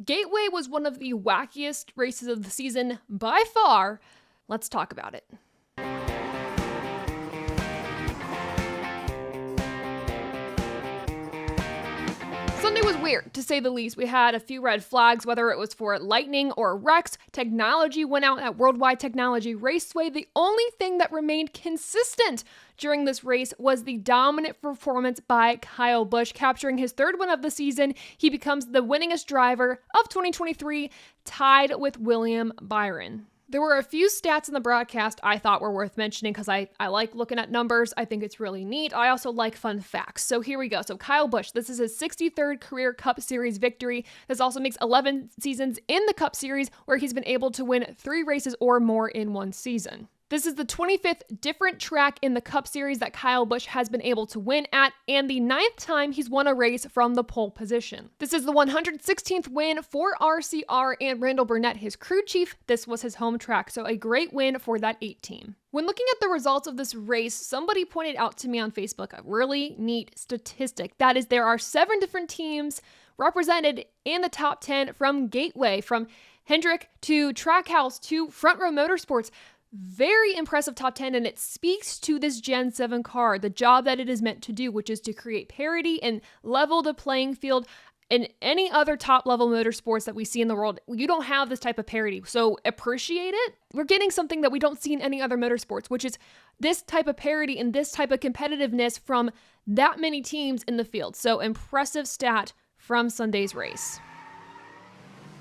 Gateway was one of the wackiest races of the season by far. Let's talk about it. Sunday was weird, to say the least. We had a few red flags, whether it was for lightning or wrecks. Technology went out at Worldwide Technology Raceway. The only thing that remained consistent during this race was the dominant performance by Kyle Busch, capturing his third win of the season. He becomes the winningest driver of 2023, tied with William Byron. There were a few stats in the broadcast I thought were worth mentioning because I like looking at numbers. I think it's really neat. I also like fun facts. So here we go. So Kyle Busch, this is his 63rd career Cup Series victory. This also makes 11 seasons in the Cup Series where he's been able to win 3 races or more in one season. This is the 25th different track in the Cup Series that Kyle Busch has been able to win at, and the 9th time he's won a race from the pole position. This is the 116th win for RCR and Randall Burnett, his crew chief. This was his home track, so a great win for that 8 team. When looking at the results of this race, somebody pointed out to me on Facebook a really neat statistic. That is, there are 7 different teams represented in the top 10 from Gateway, from Hendrick to Trackhouse to Front Row Motorsports. Very impressive top 10, and it speaks to this Gen 7 car, the job that it is meant to do, which is to create parity and level the playing field. In any other top-level motorsports that we see in the world, you don't have this type of parity, so appreciate it. We're getting something that we don't see in any other motorsports, which is this type of parity and this type of competitiveness from that many teams in the field. So impressive stat from Sunday's race.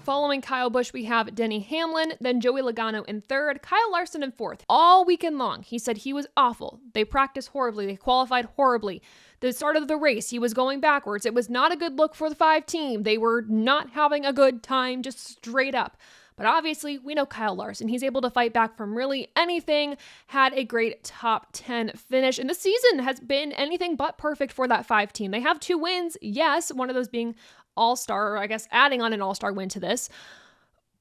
Following Kyle Busch, we have Denny Hamlin, then Joey Logano in 3rd, Kyle Larson in 4th. All weekend long, he said he was awful. They practiced horribly. They qualified horribly. The start of the race, he was going backwards. It was not a good look for the 5 team. They were not having a good time, just straight up. But obviously, we know Kyle Larson. He's able to fight back from really anything, had a great top 10 finish. And the season has been anything but perfect for that 5 team. They have 2 wins, yes, one of those being All-Star, or I guess adding on an All-Star win to this.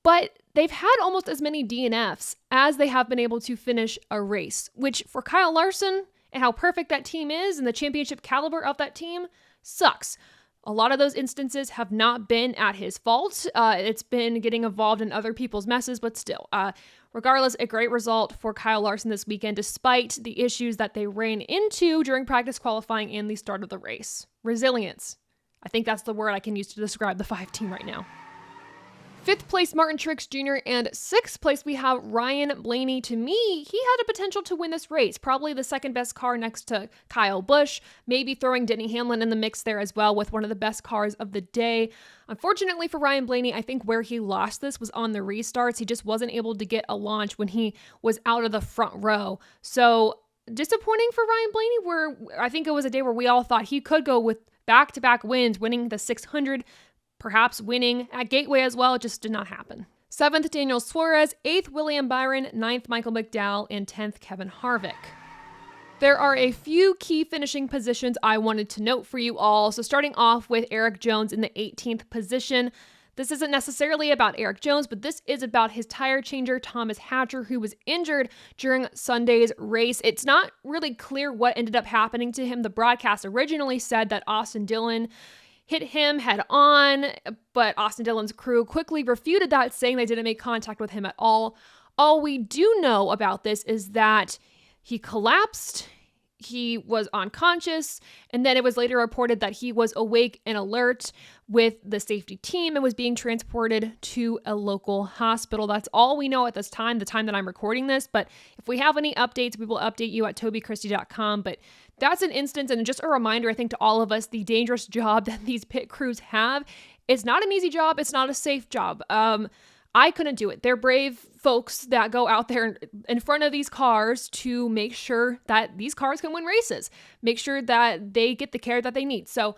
But they've had almost as many DNFs as they have been able to finish a race, which for Kyle Larson and how perfect that team is and the championship caliber of that team sucks. A lot of those instances have not been at his fault. It's been getting involved in other people's messes, but still. Regardless, a great result for Kyle Larson this weekend, despite the issues that they ran into during practice qualifying and the start of the race. Resilience. I think that's the word I can use to describe the 5 team right now. 5th place, Martin Truex Jr., and 6th place, we have Ryan Blaney. To me, he had a potential to win this race. Probably the second best car next to Kyle Busch, maybe throwing Denny Hamlin in the mix there as well with one of the best cars of the day. Unfortunately for Ryan Blaney, I think where he lost this was on the restarts. He just wasn't able to get a launch when he was out of the front row. So disappointing for Ryan Blaney, where I think it was a day where we all thought he could go with back-to-back wins, winning the 600, perhaps winning at Gateway as well. It just did not happen. 7th, Daniel Suarez. 8th, William Byron. 9th, Michael McDowell. And 10th, Kevin Harvick. There are a few key finishing positions I wanted to note for you all. So starting off with Eric Jones in the 18th position. This isn't necessarily about Eric Jones, but this is about his tire changer, Thomas Hatcher, who was injured during Sunday's race. It's not really clear what ended up happening to him. The broadcast originally said that Austin Dillon hit him head on, but Austin Dillon's crew quickly refuted that, saying they didn't make contact with him at all. All we do know about this is that he collapsed, he was unconscious, and then it was later reported that he was awake and alert with the safety team and was being transported to a local hospital. That's all we know at this time, the time that I'm recording this. But if we have any updates, we will update you at TobyChristieCom. But that's an instance, and just a reminder, I think, to all of us, the dangerous job that these pit crews have. It's not an easy job. It's not a safe job. I couldn't do it. They're brave folks that go out there in front of these cars to make sure that these cars can win races, make sure that they get the care that they need. So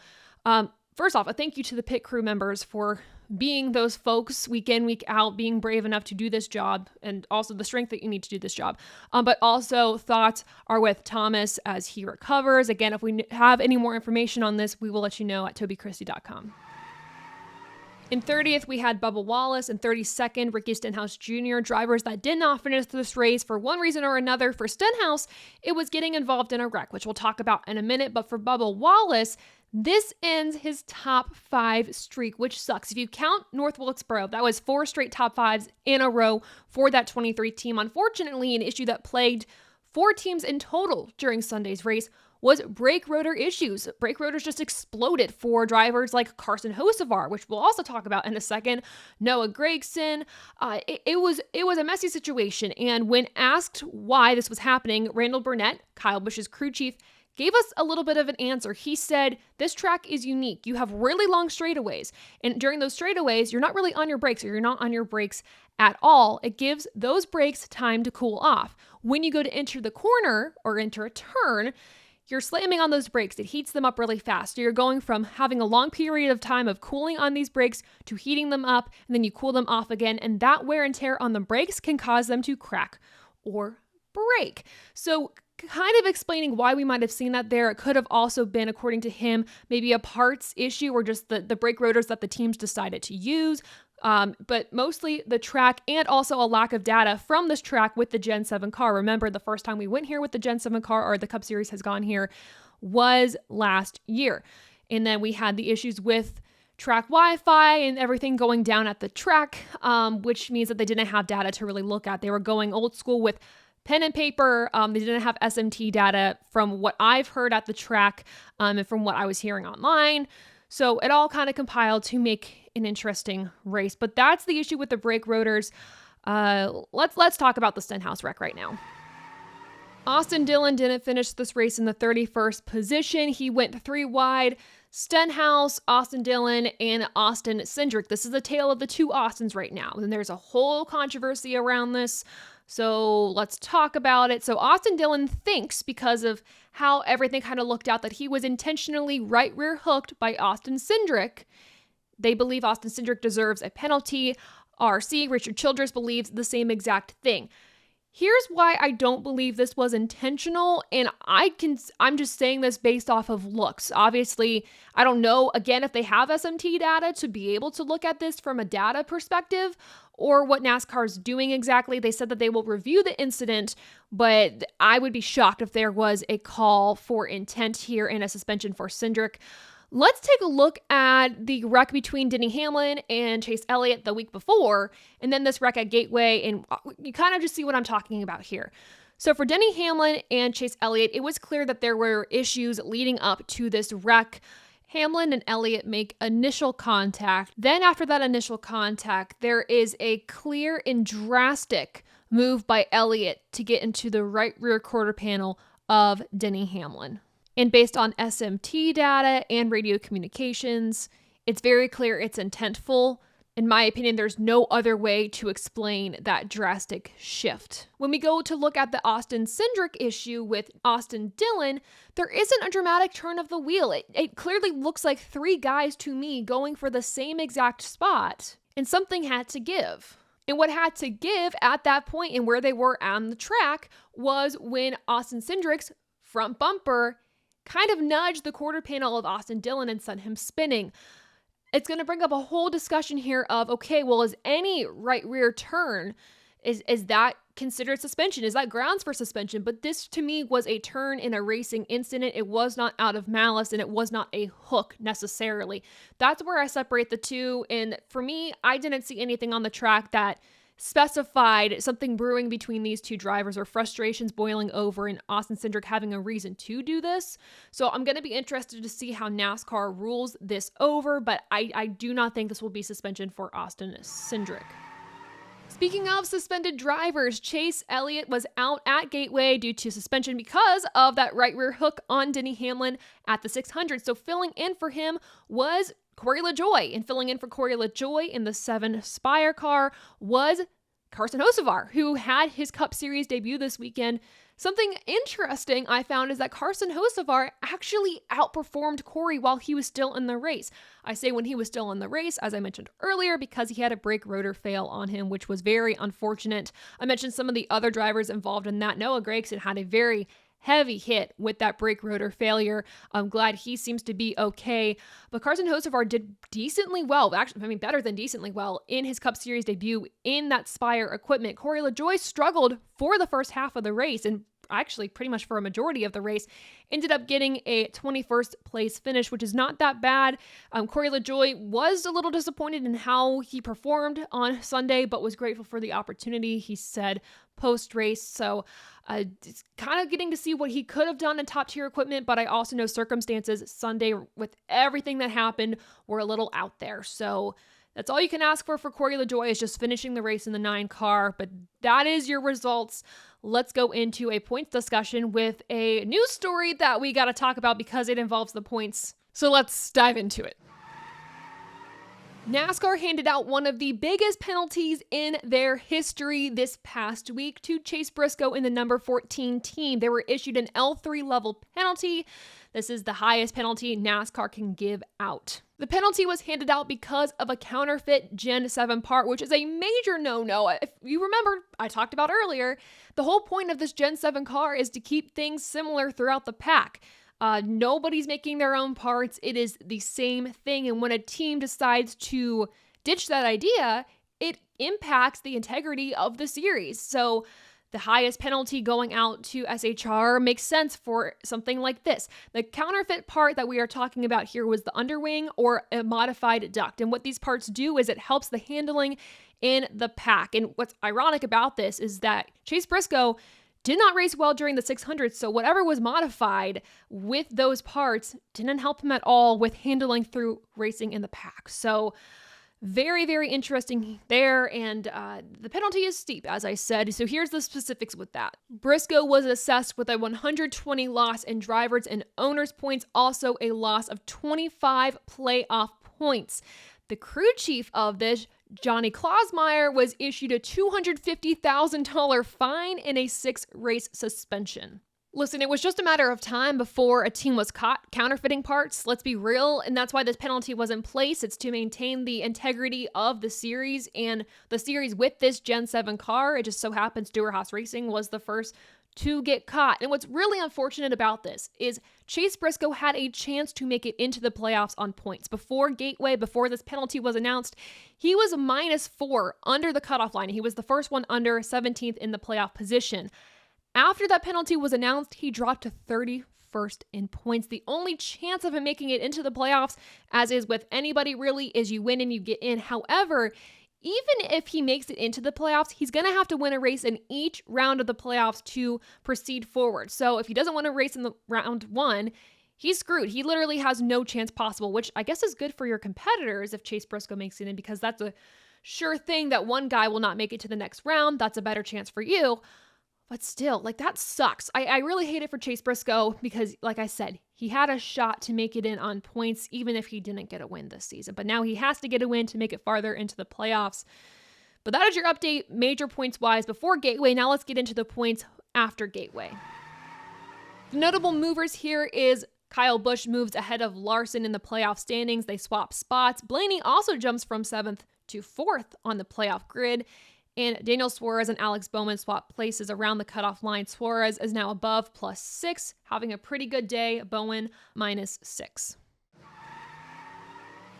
first off, a thank you to the pit crew members for being those folks week in, week out, being brave enough to do this job, and also the strength that you need to do this job. But also thoughts are with Thomas as he recovers. Again, if we have any more information on this, we will let you know at TobyChristie.com. In 30th, we had Bubba Wallace. In 32nd, Ricky Stenhouse Jr., drivers that did not finish this race for one reason or another. For Stenhouse, it was getting involved in a wreck, which we'll talk about in a minute. But for Bubba Wallace, This ends his top 5 streak, which sucks. If you count North Wilkesboro, that was 4 straight top 5s in a row for that 23 team. Unfortunately, an issue that plagued 4 teams in total during Sunday's race was brake rotor issues. Brake rotors just exploded for drivers like Carson Hocevar, which we'll also talk about in a second, Noah Gragson. It was a messy situation, and when asked why this was happening, Randall Burnett, Kyle Busch's crew chief, gave us a little bit of an answer. He said, this track is unique. You have really long straightaways, and during those straightaways, you're not really on your brakes, or you're not on your brakes at all. It gives those brakes time to cool off. When you go to enter the corner or enter a turn, you're slamming on those brakes. It heats them up really fast. So you're going from having a long period of time of cooling on these brakes to heating them up, and then you cool them off again. And that wear and tear on the brakes can cause them to crack or break. So kind of explaining why we might have seen that there. It could have also been, according to him, maybe a parts issue or just the brake rotors that the teams decided to use. But mostly the track and also a lack of data from this track with the Gen 7 car. Remember, the first time we went here with the Gen 7 car, or the Cup Series has gone here, was last year. And then we had the issues with track Wi-Fi and everything going down at the track, which means that they didn't have data to really look at. They were going old school with pen and paper. They didn't have SMT data from what I've heard at the track, and from what I was hearing online. So it all kind of compiled to make an interesting race. But that's the issue with the brake rotors. Let's talk about the Stenhouse wreck right now. Austin Dillon didn't finish this race in the 31st position. He went 3 wide. Stenhouse, Austin Dillon, and Austin Cindric. This is the tale of the 2 Austins right now. And there's a whole controversy around this. So let's talk about it. So Austin Dillon thinks, because of how everything kind of looked out, that he was intentionally right rear hooked by Austin Cindric. They believe Austin Cindric deserves a penalty. RC, Richard Childress, believes the same exact thing. Here's why I don't believe this was intentional, and I'm just saying this based off of looks. Obviously, I don't know, again, if they have SMT data to be able to look at this from a data perspective, or what NASCAR is doing exactly. They said that they will review the incident, but I would be shocked if there was a call for intent here and a suspension for Cindric. Let's take a look at the wreck between Denny Hamlin and Chase Elliott the week before, and then this wreck at Gateway, and you kind of just see what I'm talking about here. So for Denny Hamlin and Chase Elliott, it was clear that there were issues leading up to this wreck. Hamlin and Elliott make initial contact. Then after that initial contact, there is a clear and drastic move by Elliott to get into the right rear quarter panel of Denny Hamlin. And based on SMT data and radio communications, it's very clear it's intentful. In my opinion, there's no other way to explain that drastic shift. When we go to look at the Austin Cindric issue with Austin Dillon, there isn't a dramatic turn of the wheel. It clearly looks like 3 guys to me going for the same exact spot, and something had to give. And what had to give at that point and where they were on the track was when Austin Cindric's front bumper kind of nudged the quarter panel of Austin Dillon and sent him spinning. It's going to bring up a whole discussion here of, okay, well, is any right rear turn, is that considered suspension? Is that grounds for suspension? But this, to me, was a turn in a racing incident. It was not out of malice, and it was not a hook necessarily. That's where I separate the two. And for me, I didn't see anything on the track that specified something brewing between these 2 drivers or frustrations boiling over and Austin Cindric having a reason to do this. So I'm going to be interested to see how NASCAR rules this over, but I do not think this will be suspension for Austin Cindric. Speaking of suspended drivers, Chase Elliott was out at Gateway due to suspension because of that right rear hook on Denny Hamlin at the 600. So filling in for him was Corey LaJoie, and filling in for Corey LaJoie in the 7 Spire car was Carson Hocevar, who had his Cup Series debut this weekend. Something interesting I found is that Carson Hocevar actually outperformed Corey while he was still in the race. I say when he was still in the race, as I mentioned earlier, because he had a brake rotor fail on him, which was very unfortunate. I mentioned some of the other drivers involved in that. Noah Gragson had a very heavy hit with that brake rotor failure. I'm glad he seems to be okay. But Carson Hocevar did decently well, actually, better than decently well in his Cup Series debut in that Spire equipment. Corey LaJoie struggled for the first half of the race and actually pretty much for a majority of the race, ended up getting a 21st place finish, which is not that bad. Corey LaJoie was a little disappointed in how he performed on Sunday, but was grateful for the opportunity, he said post-race. So it's kind of getting to see what he could have done in top-tier equipment, but I also know circumstances Sunday with everything that happened were a little out there. So that's all you can ask for Corey LaJoie, is just finishing the race in the 9 car, but that is your results. Let's go into a points discussion with a news story that we got to talk about because it involves the points. So let's dive into it. NASCAR handed out one of the biggest penalties in their history this past week to Chase Briscoe in the number 14 team. They were issued an L3 level penalty. This is the highest penalty NASCAR can give out. The penalty was handed out because of a counterfeit Gen 7 part, which is a major no-no. If you remember, I talked about earlier, the whole point of this Gen 7 car is to keep things similar throughout the pack. Nobody's making their own parts. It is the same thing. And when a team decides to ditch that idea, it impacts the integrity of the series. So the highest penalty going out to SHR makes sense for something like this. The counterfeit part that we are talking about here was the underwing or a modified duct. And what these parts do is it helps the handling in the pack. And what's ironic about this is that Chase Briscoe did not race well during the 600, so whatever was modified with those parts didn't help him at all with handling through racing in the pack. So very, very interesting there, and the penalty is steep, as I said. So here's the specifics with that. Briscoe was assessed with a 120 loss in drivers and owners points, also a loss of 25 playoff points. The crew chief of this, Johnny Klausmeier, was issued a $250,000 fine and a 6-race suspension. Listen, it was just a matter of time before a team was caught counterfeiting parts, let's be real, and that's why this penalty was in place. It's to maintain the integrity of the series and the series with this Gen 7 car. It just so happens Stewart-Haas Racing was the first to get caught. And what's really unfortunate about this is Chase Briscoe had a chance to make it into the playoffs on points. Before Gateway, before this penalty was announced, he was -4 under the cutoff line. He was the first one under 17th in the playoff position. After that penalty was announced, he dropped to 31st in points. The only chance of him making it into the playoffs, as is with anybody really, is you win and you get in. However, even if he makes it into the playoffs, he's going to have to win a race in each round of the playoffs to proceed forward. So if he doesn't win a race in the round 1, he's screwed. He literally has no chance possible, which I guess is good for your competitors if Chase Briscoe makes it in, because that's a sure thing that one guy will not make it to the next round. That's a better chance for you. But still, that sucks. I really hate it for Chase Briscoe because, like I said, he had a shot to make it in on points even if he didn't get a win this season. But now he has to get a win to make it farther into the playoffs. But that is your update, major points-wise, before Gateway. Now let's get into the points after Gateway. The notable movers here is Kyle Busch moves ahead of Larson in the playoff standings. They swap spots. Blaney also jumps from 7th to 4th on the playoff grid. And Daniel Suarez and Alex Bowman swap places around the cutoff line. Suarez is now above +6, having a pretty good day. Bowen -6.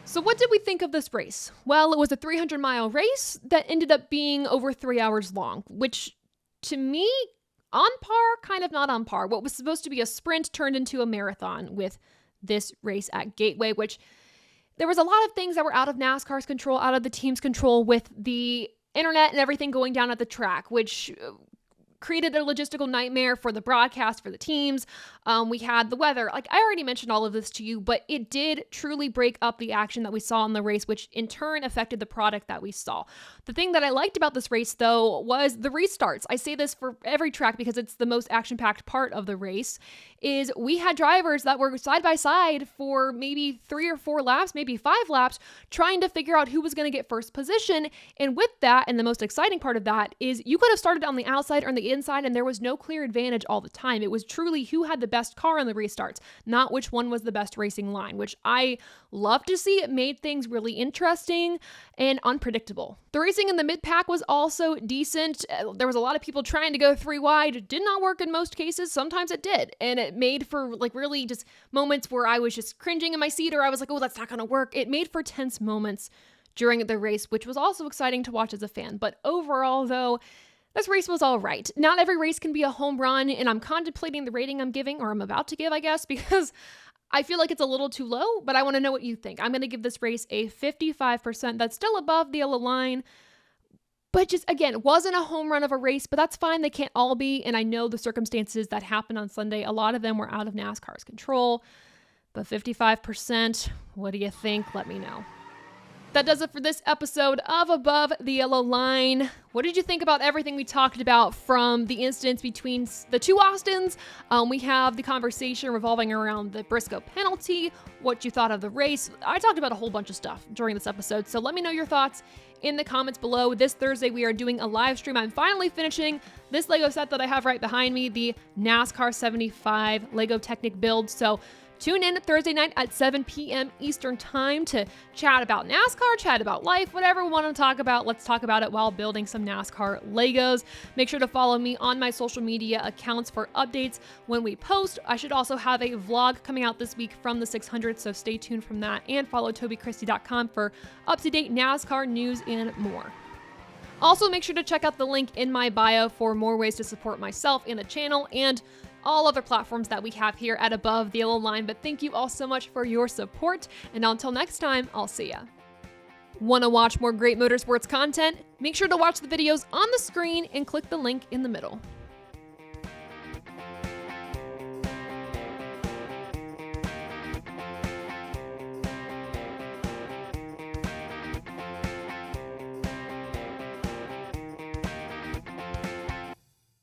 So what did we think of this race? Well, it was a 300-mile race that ended up being over 3 hours long, which to me, on par, kind of not on par. What was supposed to be a sprint turned into a marathon with this race at Gateway, which there was a lot of things that were out of NASCAR's control, out of the team's control with the internet and everything going down at the track, which created a logistical nightmare for the broadcast, for the teams. We had the weather. I already mentioned all of this to you, but it did truly break up the action that we saw in the race, which in turn affected the product that we saw. The thing that I liked about this race, though, was the restarts. I say this for every track because it's the most action-packed part of the race, is we had drivers that were side by side for maybe 3 or 4 laps, maybe 5 laps, trying to figure out who was going to get first position. And with that, and the most exciting part of that, is you could have started on the outside or on the inside, and there was no clear advantage all the time. It was truly who had the best car on the restarts, not which one was the best racing line, which I love to see. It made things really interesting and unpredictable. The racing in the mid-pack was also decent. There was a lot of people trying to go 3 wide. It did not work in most cases. Sometimes it did. And it made for really just moments where I was just cringing in my seat, or I was like, oh, that's not going to work. It made for tense moments during the race, which was also exciting to watch as a fan. But overall, though, This race was all right. Not every race can be a home run, and I'm contemplating the rating I'm giving, or I'm about to give, I guess, because I feel like it's a little too low, but I want to know what you think. I'm going to give this race a 55%. That's still above the yellow line, but just, again, wasn't a home run of a race, but that's fine. They can't all be, and I know the circumstances that happened on Sunday, a lot of them were out of NASCAR's control, but 55%, what do you think? Let me know. That does it for this episode of Above the Yellow Line. What did you think about everything we talked about, from the incidents between the two Austins? We have the conversation revolving around the Briscoe penalty, what you thought of the race. I talked about a whole bunch of stuff during this episode, so let me know your thoughts in the comments below. This Thursday, we are doing a live stream. I'm finally finishing this Lego set that I have right behind me, the NASCAR 75 Lego Technic build. So tune in Thursday night at 7 p.m. Eastern Time to chat about NASCAR, chat about life, whatever we want to talk about. Let's talk about it while building some NASCAR Legos. Make sure to follow me on my social media accounts for updates when we post. I should also have a vlog coming out this week from the 600, so stay tuned from that. And follow TobyChristie.com for up-to-date NASCAR news and more. Also, make sure to check out the link in my bio for more ways to support myself and the channel, and all other platforms that we have here at Above the Yellow Line. But thank you all so much for your support, and until next time, I'll see ya. Want to watch more great motorsports content? Make sure to watch the videos on the screen and click the link in the middle.